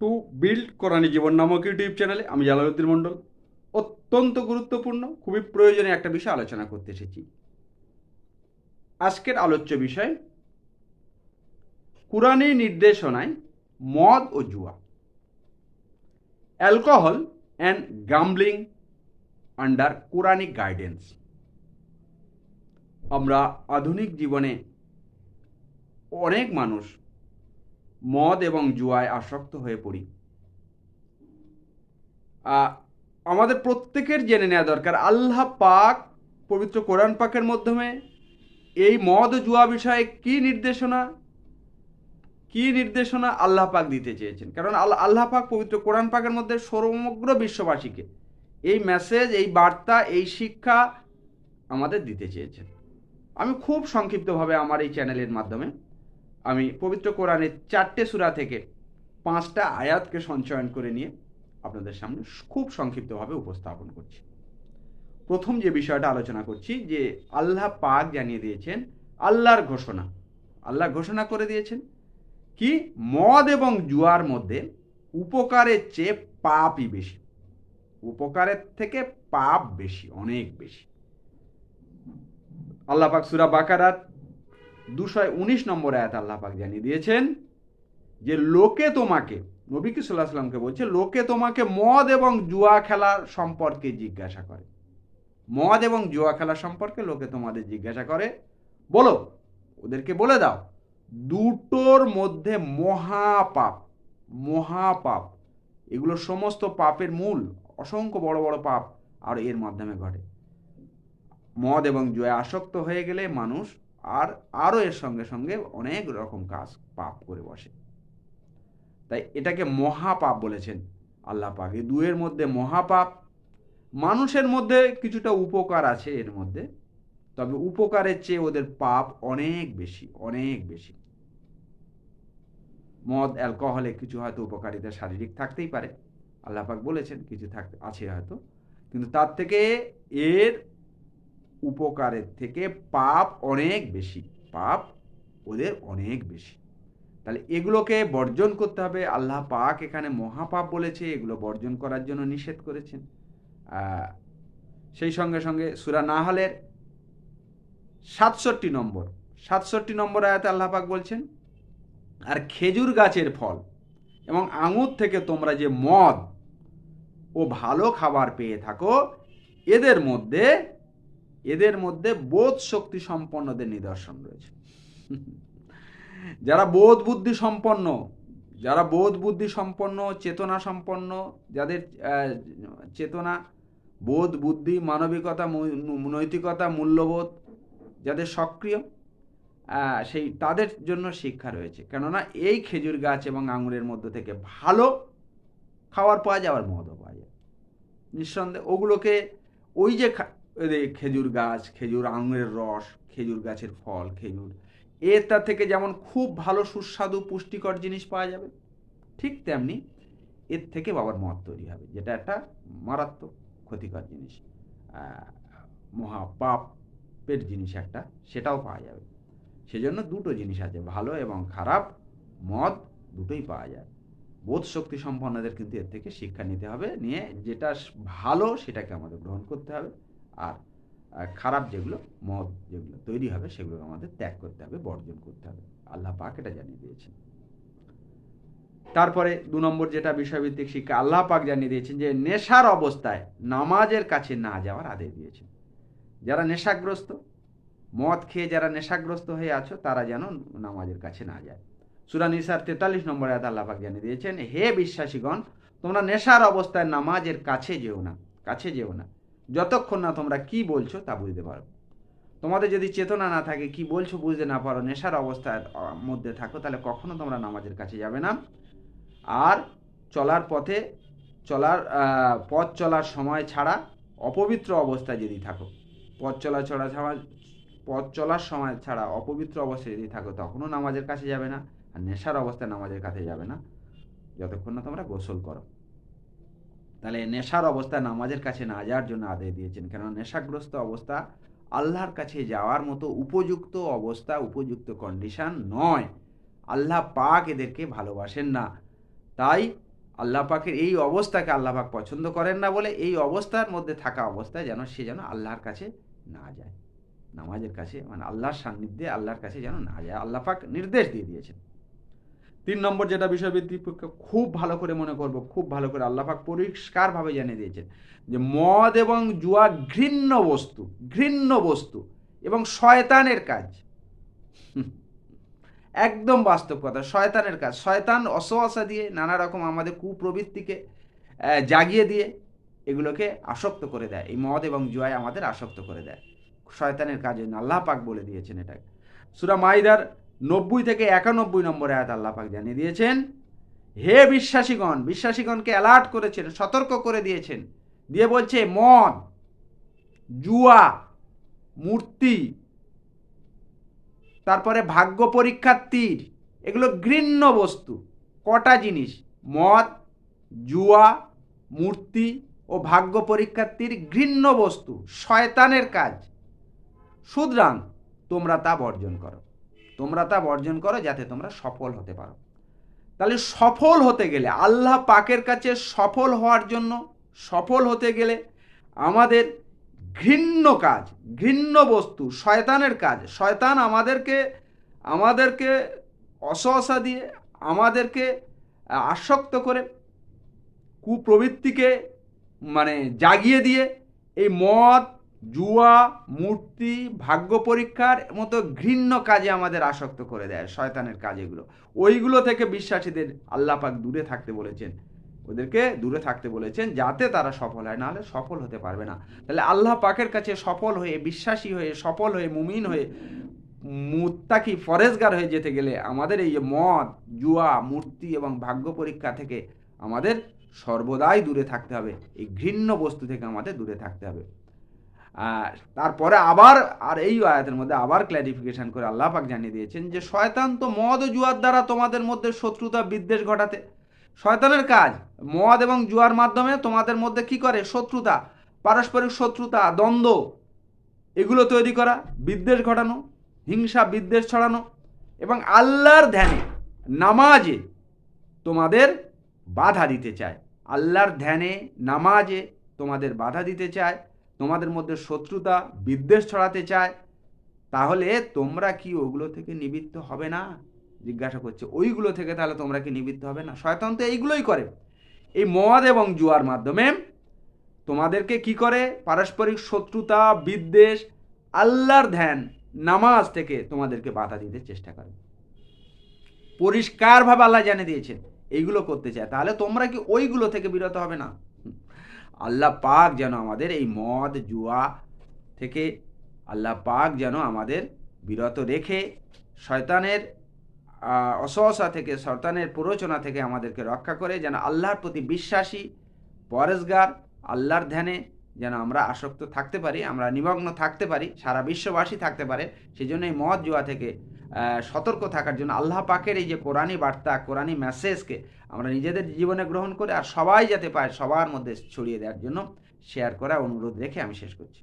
To build কোরআনি জীবন নামক YouTube চ্যানেলে আমি জালালউদ্দিন মণ্ডল অত্যন্ত গুরুত্বপূর্ণ খুবই প্রয়োজনীয় একটা বিষয় আলোচনা করতে এসেছি। আজকের আলোচ্য বিষয় কুরআনি নির্দেশনায় মদ ও জুয়া, alcohol and gambling under Quranic guidance. আমরা আধুনিক জীবনে অনেক মানুষ মদ এবং জুয়ায় আসক্ত হয়ে পড়ি। আমাদের প্রত্যেকের জেনে নেওয়া দরকার আল্লাহ পাক পবিত্র কোরআন পাকের মাধ্যমে এই মদ জুয়া বিষয়ে কি নির্দেশনা আল্লাহ পাক দিতে চেয়েছেন। কারণ আল্লাহ পাক পবিত্র কোরআন পাকের মধ্যে সমগ্র বিশ্ববাসীকে এই মেসেজ, এই বার্তা, এই শিক্ষা আমাদের দিতে চেয়েছেন। আমি খুব সংক্ষিপ্তভাবে আমার এই চ্যানেলের মাধ্যমে আমি পবিত্র কোরআনের 4টে সূরা থেকে 5টা আয়াতকে সঞ্চয়ন করে নিয়ে আপনাদের সামনে খুব সংক্ষিপ্তভাবে উপস্থাপন করছি। প্রথম যে বিষয়টা আলোচনা করছি যে আল্লাহ পাক জানিয়ে দিয়েছেন আল্লাহর ঘোষণা। আল্লাহ ঘোষণা করে দিয়েছেন কি মদ এবং জুয়ার মধ্যে উপকারের চেয়ে পাপই বেশি, উপকারের থেকে পাপ বেশি, অনেক বেশি। আল্লাহ পাক সূরা বাকারার 219 নম্বর আয়াত আল্লাহ পাক জানিয়ে দিয়েছেন যে লোকে তোমাকে, নবী সাল্লাল্লাহু আলাইহি ওয়াসাল্লামকে বলছে, লোকে তোমাকে মদ এবং জুয়া খেলা সম্পর্কে জিজ্ঞাসা করে। মদ এবং জুয়া খেলা সম্পর্কে লোকে তোমাদের জিজ্ঞাসা করে, বলো, ওদেরকে বলে দাও দুটোর মধ্যে মহাপাপ, মহাপাপ, এগুলো সমস্ত পাপের মূল, অসংখ্য বড় বড় পাপ আর এর মাধ্যমে ঘটে। মদ এবং জুয়া আসক্ত হয়ে গেলে মানুষ আরও এর সঙ্গে সঙ্গে অনেক রকম কাজ পাপ করে বসে। তাই এটাকে মহাপাপ বলেছেন আল্লাহ পাক। এই দুয়ের মধ্যে মহাপাপ। মানুষের মধ্যে কিছুটা উপকার আছে এর মধ্যে, তবে উপকারের চেয়ে ওদের পাপ অনেক বেশি, অনেক বেশি। মদ অ্যালকোহলে কিছু হয়তো উপকারিতা শারীরিক থাকতেই পারে, আল্লাহ পাক বলেছেন কিছু থাকতে আছে হয়তো, কিন্তু তার থেকে এর উপকারের থেকে পাপ অনেক বেশি, পাপ ওদের অনেক বেশি। তাহলে এগুলোকে বর্জন করতে হবে। আল্লাহ পাক এখানে মহাপাপ বলেছে, এগুলো বর্জন করার জন্য নিষেধ করেছেন। সেই সঙ্গে সঙ্গে সূরা নাহলের 67 নম্বর আয়াতে আল্লাহ পাক বলছেন, আর খেজুর গাছের ফল এবং আঙুর থেকে তোমরা যে মদ ও ভালো খাবার পেয়ে থাকো, এদের মধ্যে বোধ শক্তি সম্পন্নদের নিদর্শন রয়েছে। যারা বোধ বুদ্ধি সম্পন্ন, চেতনা সম্পন্ন, যাদের চেতনা, বোধ, বুদ্ধি, মানবিকতা, নৈতিকতা, মূল্যবোধ যাদের সক্রিয়, তাদের জন্য শিক্ষা রয়েছে। কেননা এই খেজুর গাছ এবং আঙুরের মধ্যে থেকে ভালো খাবার পাওয়া যায়, আবার মদও পাওয়া যায়। নিঃসন্দেহে ওগুলোকে ওই যে খেজুর গাছ, খেজুর আঙুরের রস, খেজুর গাছের ফল, খেজুর, তার থেকে যেমন খুব ভালো সুস্বাদু পুষ্টিকর জিনিস পাওয়া যাবে, ঠিক তেমনি এর থেকে বাবার মদ তৈরি হবে, যেটা একটা মারাত্মক ক্ষতিকর জিনিস, মহাপাপের জিনিস একটা, সেটাও পাওয়া যাবে। সেজন্য দুটো জিনিস আছে, ভালো এবং খারাপ মদ দুটোই পাওয়া যায়। বোধ শক্তি সম্পন্নদের কিন্তু এর থেকে শিক্ষা নিতে হবে, নিয়ে যেটা ভালো সেটাকে আমাদের গ্রহণ করতে হবে, আর খারাপ যেগুলো মদ যেগুলো তৈরি হবে সেগুলো আমাদের ত্যাগ করতে হবে, বর্জন করতে হবে। আল্লাহ পাক এটা জানিয়ে দিয়েছেন। তারপরে 2 নম্বর যেটা বিষয়ভিত্তিক শিক্ষা, আল্লাহ পাক জানিয়ে দিয়েছেন যে নেশার অবস্থায় নামাজের কাছে না যাওয়ার আদেশ দিয়েছেন। যারা নেশাগ্রস্ত, মদ খেয়ে যারা নেশাগ্রস্ত হয়ে আছো, তারা যেন নামাজের কাছে না যায়। সূরা নিসার 43 নম্বর আয়াতে আল্লাহ পাক জানিয়ে দিয়েছেন, হে বিশ্বাসীগণ, তোমরা নেশার অবস্থায় নামাজের কাছে যেও না, যতক্ষণ না তোমরা কি বলছো তা বুঝতে পারো। তোমাদের যদি চেতনা না থাকে, কি বলছো বুঝতে না পারো, নেশার অবস্থার মধ্যে থাকো, তাহলে কখনো তোমরা নামাজের কাছে যাবে না। আর পথ চলার সময় ছাড়া অপবিত্র অবস্থায় যদি থাকো, পথ চলার সময় ছাড়া অপবিত্র অবস্থায় যদি থাকো, তখনও নামাজের কাছে যাবে না। আর নেশার অবস্থায় নামাজের কাছে যাবে না যতক্ষণ না তোমরা গোসল করো। তাহলে নেশার অবস্থায় নামাজের কাছে না যাওয়ার জন্য আদেশ দিয়েছেন, কেননা নেশাগ্রস্ত অবস্থা আল্লাহর কাছে যাওয়ার মতো উপযুক্ত অবস্থা, উপযুক্ত কন্ডিশন নয়। আল্লাহ পাক এদেরকে ভালোবাসেন না। তাই আল্লাহ পাকের এই অবস্থাকে আল্লাহ পাক পছন্দ করেন না বলে এই অবস্থার মধ্যে থাকা অবস্থায় সে যেন আল্লাহর কাছে না যায়, নামাজের কাছে মানে আল্লাহর সান্নিধ্যে আল্লাহর কাছে যেন না যায়, আল্লাহ পাক নির্দেশ দিয়ে দিয়েছেন। 3 নম্বর যেটা বিষয়ভিত্তিক খুব ভালো করে মনে করব, খুব ভালো করে আল্লাহ পাক পরিষ্কারভাবে জানিয়ে দিয়েছেন যে মদ এবং জুয়া ঘৃণ্য বস্তু এবং শয়তানের কাজ। একদম বাস্তব কথা, শয়তানের কাজ। শয়তান অসওয়াসা দিয়ে নানা রকম আমাদের কুপ্রবৃত্তিকে জাগিয়ে দিয়ে এগুলোকে আসক্ত করে দেয়। এই মদ এবং জুয়ায় আমাদের আসক্ত করে দেয়, শয়তানের কাজে আল্লাহ পাক বলে দিয়েছেন এটাকে। সূরা মাইদার 90 থেকে 91 নম্বর আয়াত আল্লাহ পাক জানিয়ে দিয়েছেন, হে বিশ্বাসীগণকে অ্যালার্ট করেছেন, সতর্ক করে দিয়েছেন, দিয়ে বলছে মদ, জুয়া, মূর্তি, তারপরে ভাগ্য পরীক্ষার তীর, এগুলো ঘৃণ্য বস্তু। কটা জিনিস, মদ, জুয়া, মূর্তি ও ভাগ্য পরীক্ষার তীর ঘৃণ্য বস্তু, শয়তানের কাজ। সুতরাং তোমরা তা বর্জন করো যাতে তোমরা সফল হতে পারো। তাহলে সফল হতে গেলে, আল্লাহ পাকের কাছে সফল হওয়ার জন্য, সফল হতে গেলে আমাদের ঘৃণ্য কাজ, ঘৃণ্য বস্তু, শয়তানের কাজ, শয়তান আমাদেরকে অসহসা দিয়ে, আমাদেরকে আসক্ত করে, কুপ্রবৃত্তিকে মানে জাগিয়ে দিয়ে এই মদ, জুয়া, মূর্তি, ভাগ্য পরীক্ষার মতো ঘৃণ্য কাজে আমাদের আসক্ত করে দেয়, শয়তানের কাজ এগুলো। ওইগুলো থেকে বিশ্বাসীদের আল্লাহ পাক দূরে থাকতে বলেছেন, ওদেরকে দূরে থাকতে বলেছেন যাতে তারা সফল হয়, নাহলে সফল হতে পারবে না। তাহলে আল্লাহ পাকের কাছে সফল হয়ে, বিশ্বাসী হয়ে, সফল হয়ে, মুমিন হয়ে, মুত্তাকি, ফরেজগার হয়ে যেতে গেলে আমাদের এই মদ, জুয়া, মূর্তি এবং ভাগ্য পরীক্ষা থেকে আমাদের সর্বদাই দূরে থাকতে হবে, এই ঘৃণ্য বস্তু থেকে আমাদের দূরে থাকতে হবে। তারপরে আবার এই আয়াতের মধ্যে আবার ক্ল্যারিফিকেশন করে আল্লাহ পাক জানিয়ে দিয়েছেন যে শয়তান তো মদ ও জুয়ার দ্বারা তোমাদের মধ্যে শত্রুতা বিদ্বেষ ঘটাতে, শয়তানের কাজ মদ এবং জুয়ার মাধ্যমে তোমাদের মধ্যে কি করে, শত্রুতা, পারস্পরিক শত্রুতা, দ্বন্দ্ব, এগুলো তৈরি করা, বিদ্বেষ ঘটানো, হিংসা বিদ্বেষ ছড়ানো, এবং আল্লাহর ধ্যানে, নামাজে তোমাদের বাধা দিতে চায়। আল্লাহর ধ্যানে, নামাজে তোমাদের বাধা দিতে চায়, তোমাদের মধ্যে শত্রুতা বিদ্বেষ ছড়াতে চায়। তাহলে তোমরা কি ওগুলো থেকে নিবৃত্ত হবে না? জিজ্ঞাসা করছে, ওইগুলো থেকে তাহলে তোমরা কি নিবৃত্ত হবে না? শয়তান তো এইগুলোই করে, এই মদ এবং জুয়ার মাধ্যমে তোমাদেরকে কি করে, পারস্পরিক শত্রুতা, বিদ্বেষ, আল্লাহর ধ্যান, নামাজ থেকে তোমাদেরকে বাধা দিতে চেষ্টা করে। পরিষ্কারভাবে আল্লাহ জানিয়ে দিয়েছেন এইগুলো করতে চায়, তাহলে তোমরা কি ওইগুলো থেকে বিরত হবে না? আল্লাহ পাক যেন আমাদের এই মদ, জুয়া থেকে আল্লাহ পাক যেন আমাদের বিরত রেখে শয়তানের অসহসা থেকে, শয়তানের প্ররোচনা থেকে আমাদেরকে রক্ষা করে, যেন আল্লাহর প্রতি বিশ্বাসী, পরেজগার, আল্লাহর ধ্যানে যেন আমরা আসক্ত থাকতে পারি, আমরা নিমগ্ন থাকতে পারি, সারা বিশ্ববাসী থাকতে পারে। সেই জন্য এই মদ, জুয়া থেকে সতর্ক থাকার জন্য আল্লাহ পাকের এই যে কোরআনি বার্তা, কোরআনি মেসেজকে আমরা নিজেদের জীবনে গ্রহণ করে আর সবাই যাতে পায়, সবার মধ্যে ছড়িয়ে দেওয়ার জন্য শেয়ার করা অনুরোধ রেখে আমি শেষ করছি।